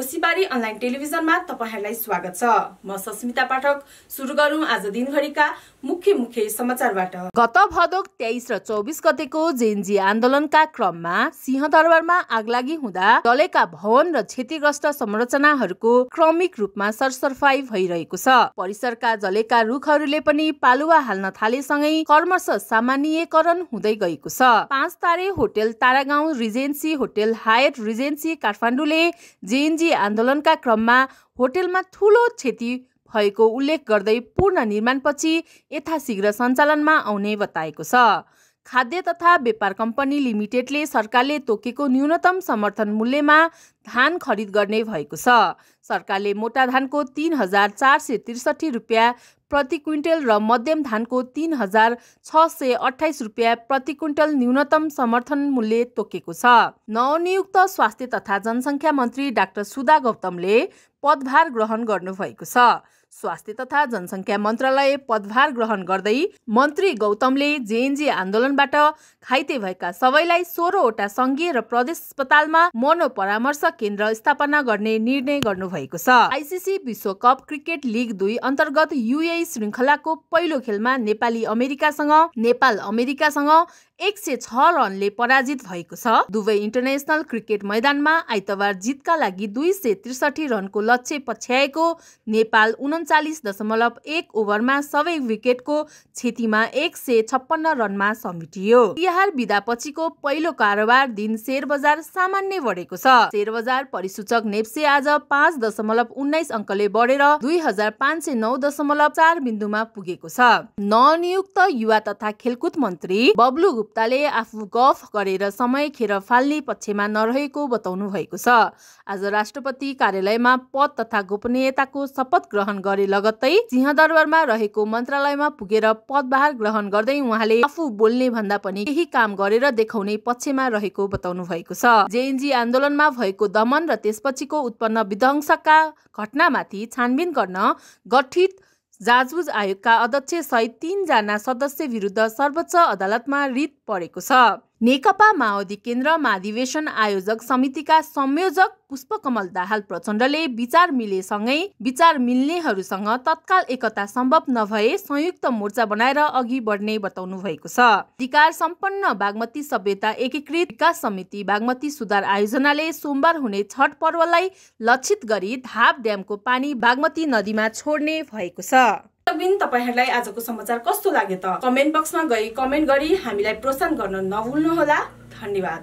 कोसीबारी online टेलिभिजनमा तपाईहरुलाई स्वागत छ। म सस्मिता पाठक। सुरु गरौं आज दिनभरिका मुख्य समाचारबाट। गत भदौ 23 र 24 गतेको जेएनजी आन्दोलनका क्रममा सिंहदरबारमा आगलागी हुँदा जलेका भवन र क्षतिग्रस्त संरचनाहरूको क्रमिक रूपमा सरसफाई भइरहेको छ। परिसरका जलेका रुखहरूले पनि पालुवा हाल्न थालेसँगै कर्मशः सामान्यीकरण हुँदै गएको छ। 5 तारे hotel Taragaon regency hotel Hyatt regency काठमाडौँले जेएनजी आन्दोलनका क्रममा होटलमा ठूलो क्षति भएको उल्लेख गर्दै पूर्ण निर्माणपछि यथाशीघ्र सञ्चालनमा आउने बताएको छ। खाद्य तथा व्यापार कम्पनी लिमिटेडले सरकारले तोकेको न्यूनतम समर्थन मूल्यमा धान खरिद गर्ने भएको छ। सरकारले मोटा धानको 3463 रुपियाँ प्रति क्विन्टल र मध्यम धानको 3628 रुपियाँ प्रति क्विन्टल न्यूनतम समर्थन मूल्य तोकेको छ। नवनियुक्त स्वास्थ्य तथा जनसङ्ख्या मन्त्री डाक्टर सुधा गौतमले पदभार ग्रहण गर्नुभएको छ। स्वास्थ्य तथा जनसङ्ख्या मन्त्रालय पदभार ग्रहण गर्दै मन्त्री गौतमले जेएनजी आन्दोलनबाट घाइते भएका सबैलाई 16 वटा संघीय र प्रदेश अस्पतालमा मनोपरामर्श केन्द्र स्थापना गर्ने निर्णय गर्नुभएको छ। आइसिसी विश्वकप क्रिकेट लिग 2 अन्तर्गत युएई श्रृङ्खलाको पहिलो खेलमा नेपाल अमेरिकासँग 106 रनले पराजित भएको छ। दुवै इन्टरनेसनल क्रिकेट मैदानमा आइतबार जितका लागि 263 रनको लक्ष्य पछ्याएको नेपाल 39.1 ओभरमा सबै विकेटको क्षतिमा 156 रनमा समेटियो। तिहार बिदापछिको पहिलो कारोबार दिन शेयर बजार सामान्य बढेको छ। शेयर बजार परिसूचक नेप्से आज 5.19 अङ्कले बढेर 2509.4 बिन्दुमा पुगेको छ। नवनियुक्त युवा तथा खेलकुद मन्त्री बब्लु गुप्ताले आफू गफ गरेर समय खेर फाल्ने पक्षमा नरहेको बताउनु भएको छ। आज राष्ट्रपति कार्यालयमा पद तथा गोपनीयताको शपथ ग्रहण गरे लगत्तै सिंहदरबारमा रहेको मन्त्रालयमा पुगेर पदभार ग्रहण गर्दै उहाँले आफू बोल्ने भन्दा पनि केही काम गरेर देखाउने पक्षमा रहेको बताउनु भएको छ। जेएनजी आन्दोलनमा भएको दमन र त्यसपछिको उत्पन्न विध्वंसका घटनामाथि छानबिन गर्न गठित जाँचबुझ आयोगका अध्यक्ष सहित 3 जना सदस्य विरुद्ध सर्वोच्च अदालतमा रिट परेको छ। नेकपा माओवादी केन्द्र महाधिवेशन आयोजक समितिका संयोजक पुष्पकमल दाहाल प्रचण्डले विचार मिल्नेहरूसँग तत्काल एकता सम्भव नभए संयुक्त मोर्चा बनाएर अघि बढ्ने बताउनु भएको छ। अधिकार सम्पन्न बागमती सभ्यता एकीकृत विकास समिति बागमती सुधार आयोजनाले सोमबार हुने छठ पर्वलाई लक्षित गरी धाप ड्यामको पानी बागमती नदीमा छोड्ने भएको छ। तपाईहरुलाई आजको समाचार कस्तो लाग्यो त कमेन्ट बक्समा गई कमेन्ट गरी हामीलाई प्रोत्साहन गर्न नभुल्नुहोला। धन्यवाद।